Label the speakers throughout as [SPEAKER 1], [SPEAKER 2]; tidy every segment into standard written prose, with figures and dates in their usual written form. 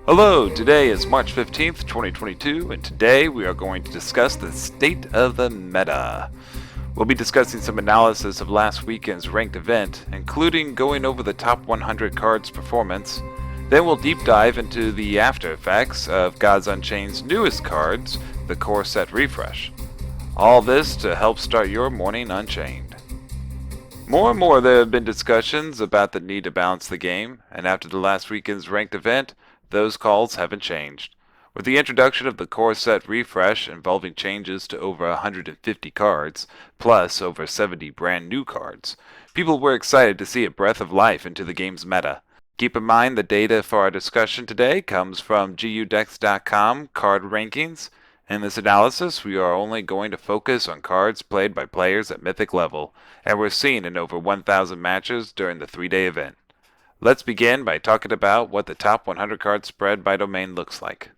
[SPEAKER 1] Hello, today is March 15th, 2022, and today we are going to discuss the state of the meta. We'll be discussing some analysis of last weekend's ranked event, including going over the top 100 cards' performance. Then we'll deep dive into the after effects of Gods Unchained's newest cards, the core set refresh. All this to help start your morning Unchained. More and more there have been discussions about the need to balance the game, and after the last weekend's ranked event, those calls haven't changed. With the introduction of the core set refresh involving changes to over 150 cards, plus over 70 brand new cards, people were excited to see a breath of life into the game's meta. Keep in mind the data for our discussion today comes from GUDex.com card rankings. In this analysis, we are only going to focus on cards played by players at Mythic level, and were seen in over 1,000 matches during the 3-day event. Let's begin by talking about what the top 100 card spread by domain looks like.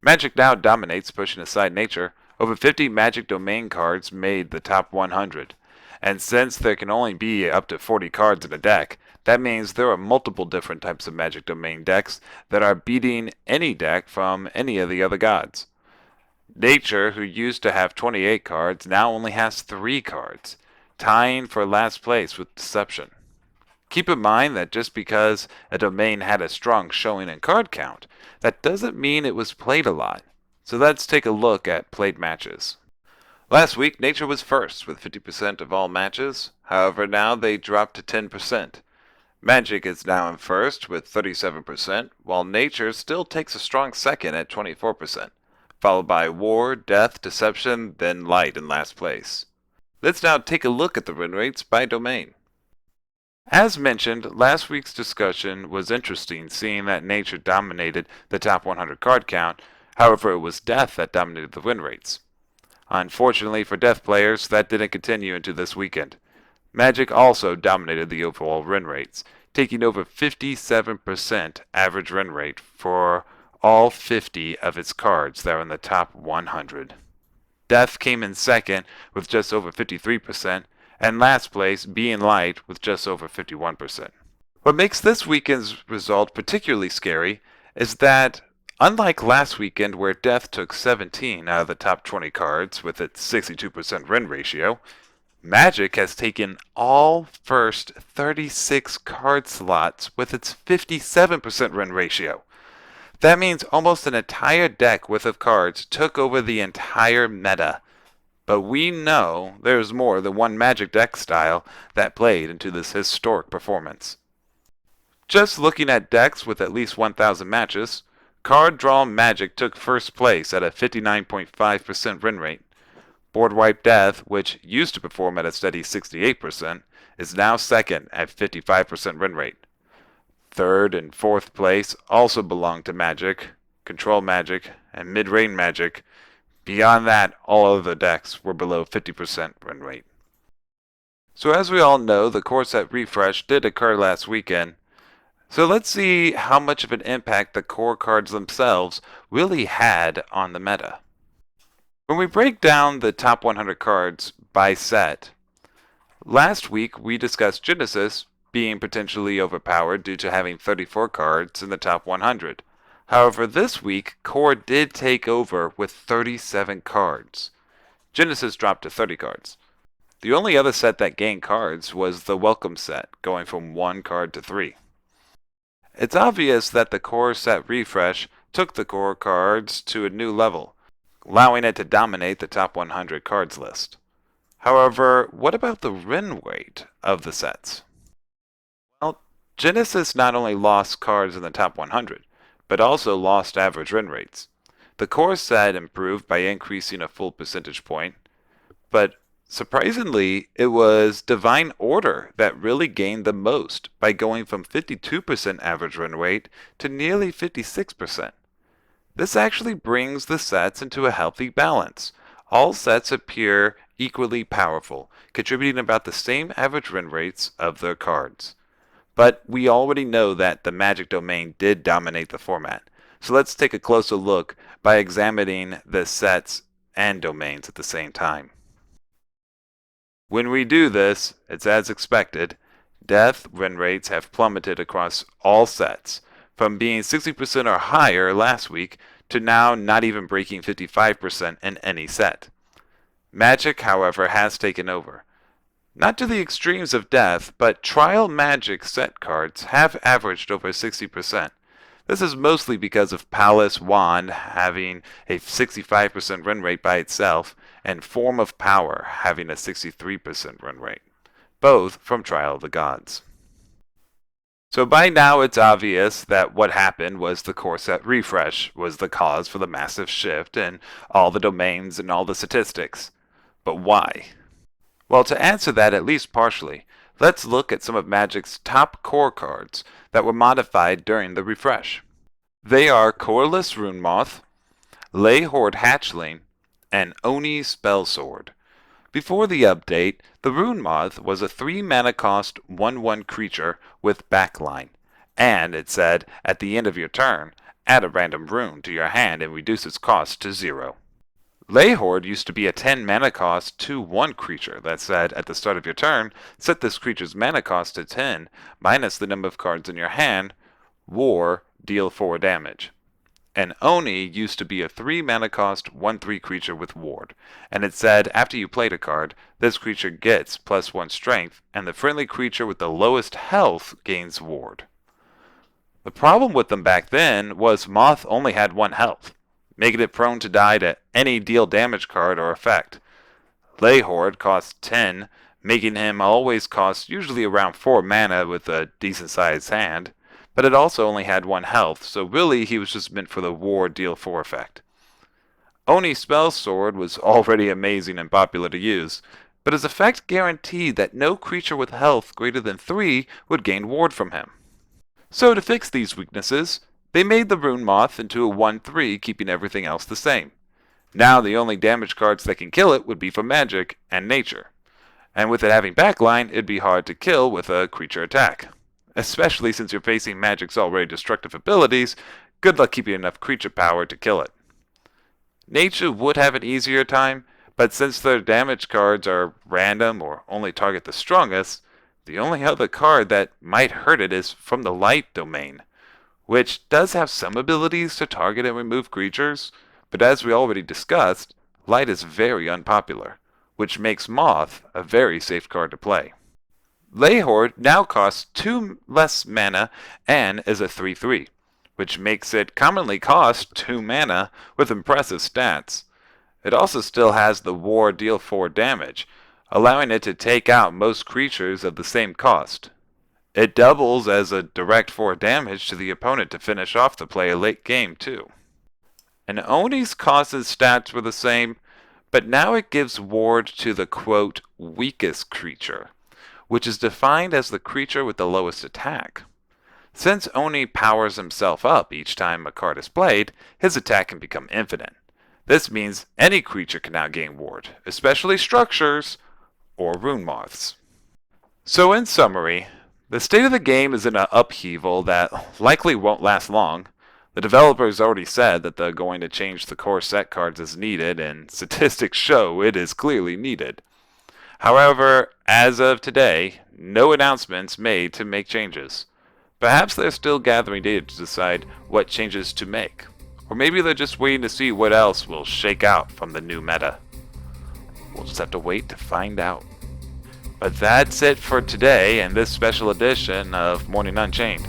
[SPEAKER 1] Magic now dominates, pushing aside Nature. Over 50 Magic domain cards made the top 100. And since there can only be up to 40 cards in a deck, that means there are multiple different types of Magic domain decks that are beating any deck from any of the other gods. Nature, who used to have 28 cards, now only has 3 cards, tying for last place with Deception. Keep in mind that just because a domain had a strong showing in card count, that doesn't mean it was played a lot. So let's take a look at played matches. Last week, Nature was first with 50% of all matches. However, now they dropped to 10%. Magic is now in first with 37%, while Nature still takes a strong second at 24%. Followed by War, Death, Deception, then Light in last place. Let's now take a look at the win rates by domain. As mentioned, last week's discussion was interesting, seeing that Nature dominated the top 100 card count. However, it was Death that dominated the win rates. Unfortunately for Death players, that didn't continue into this weekend. Magic also dominated the overall win rates, taking over 57% average win rate for all 50 of its cards that are in the top 100. Death came in second with just over 53%, and last place being Light with just over 51%. What makes this weekend's result particularly scary is that, unlike last weekend where Death took 17 out of the top 20 cards with its 62% win ratio, Magic has taken all first 36 card slots with its 57% win ratio. That means almost an entire deck worth of cards took over the entire meta. But we know there's more than one Magic deck style that played into this historic performance. Just looking at decks with at least 1,000 matches, Card Draw Magic took first place at a 59.5% win rate. Board Wipe Death, which used to perform at a steady 68%, is now second at 55% win rate. Third and fourth place also belong to Magic, Control Magic, and Mid-Range Magic. Beyond that, all other decks were below 50% win rate. So as we all know, the core set refresh did occur last weekend. So let's see how much of an impact the core cards themselves really had on the meta. When we break down the top 100 cards by set, last week we discussed Genesis being potentially overpowered due to having 34 cards in the top 100. However, this week, Core did take over with 37 cards. Genesis dropped to 30 cards. The only other set that gained cards was the Welcome set, going from 1 card to 3. It's obvious that the Core set refresh took the Core cards to a new level, allowing it to dominate the top 100 cards list. However, what about the win rate of the sets? Well, Genesis not only lost cards in the top 100, but also lost average win rates. The core set improved by increasing a full percentage point, but surprisingly, it was Divine Order that really gained the most by going from 52% average win rate to nearly 56%. This actually brings the sets into a healthy balance. All sets appear equally powerful, contributing about the same average win rates of their cards. But we already know that the Magic domain did dominate the format, so let's take a closer look by examining the sets and domains at the same time. When we do this, it's as expected. Death win rates have plummeted across all sets, from being 60% or higher last week to now not even breaking 55% in any set. Magic, however, has taken over. Not to the extremes of death, but Trial Magic set cards have averaged over 60%. This is mostly because of Palace Wand having a 65% run rate by itself, and Form of Power having a 63% run rate, both from Trial of the Gods. So by now it's obvious that what happened was the core set refresh was the cause for the massive shift in all the domains and all the statistics. But why? Well, to answer that at least partially, let's look at some of Magic's top core cards that were modified during the refresh. They are Coreless Rune Moth, Ley Horde Hatchling, and Oni Spellsword. Before the update, the Rune Moth was a 3 mana cost 1/1 creature with backline, and it said, at the end of your turn, add a random rune to your hand and reduce its cost to 0. Ley Horde used to be a 10 mana cost 2/1 creature that said, at the start of your turn, set this creature's mana cost to 10, minus the number of cards in your hand, War, deal 4 damage. And Oni used to be a 3 mana cost 1/3 creature with Ward, and it said after you played a card, this creature gets +1 strength, and the friendly creature with the lowest health gains Ward. The problem with them back then was Moth only had 1 health, making it prone to die to any deal damage card or effect. Ley Horde costs 10, making him always cost usually around 4 mana with a decent sized hand, but it also only had 1 health, so really he was just meant for the War deal 4 effect. Oni Spellsword was already amazing and popular to use, but his effect guaranteed that no creature with health greater than 3 would gain Ward from him. So to fix these weaknesses, they made the Rune Moth into a 1/3, keeping everything else the same. Now the only damage cards that can kill it would be from Magic and Nature, and with it having backline, it'd be hard to kill with a creature attack. Especially since you're facing Magic's already destructive abilities, good luck keeping enough creature power to kill it. Nature would have an easier time, but since their damage cards are random or only target the strongest, the only other card that might hurt it is from the Light domain, which does have some abilities to target and remove creatures, but as we already discussed, Light is very unpopular, which makes Moth a very safe card to play. Ley Horde now costs 2 less mana and is a 3/3, which makes it commonly cost 2 mana with impressive stats. It also still has the War deal 4 damage, allowing it to take out most creatures of the same cost. It doubles as a direct 4 damage to the opponent to finish off the play late game too. And Oni's cost and stats were the same, but now it gives Ward to the quote weakest creature, which is defined as the creature with the lowest attack. Since Oni powers himself up each time a card is played, his attack can become infinite. This means any creature can now gain Ward, especially structures or Rune Moths. So in summary, the state of the game is in an upheaval that likely won't last long. The developers already said that they're going to change the core set cards as needed, and statistics show it is clearly needed. However, as of today, no announcements made to make changes. Perhaps they're still gathering data to decide what changes to make. Or maybe they're just waiting to see what else will shake out from the new meta. We'll just have to wait to find out. But that's it for today and this special edition of Morning Unchained.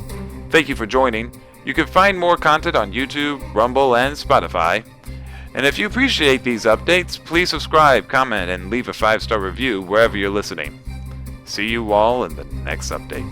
[SPEAKER 1] Thank you for joining. You can find more content on YouTube, Rumble, and Spotify. And if you appreciate these updates, please subscribe, comment, and leave a 5-star review wherever you're listening. See you all in the next update.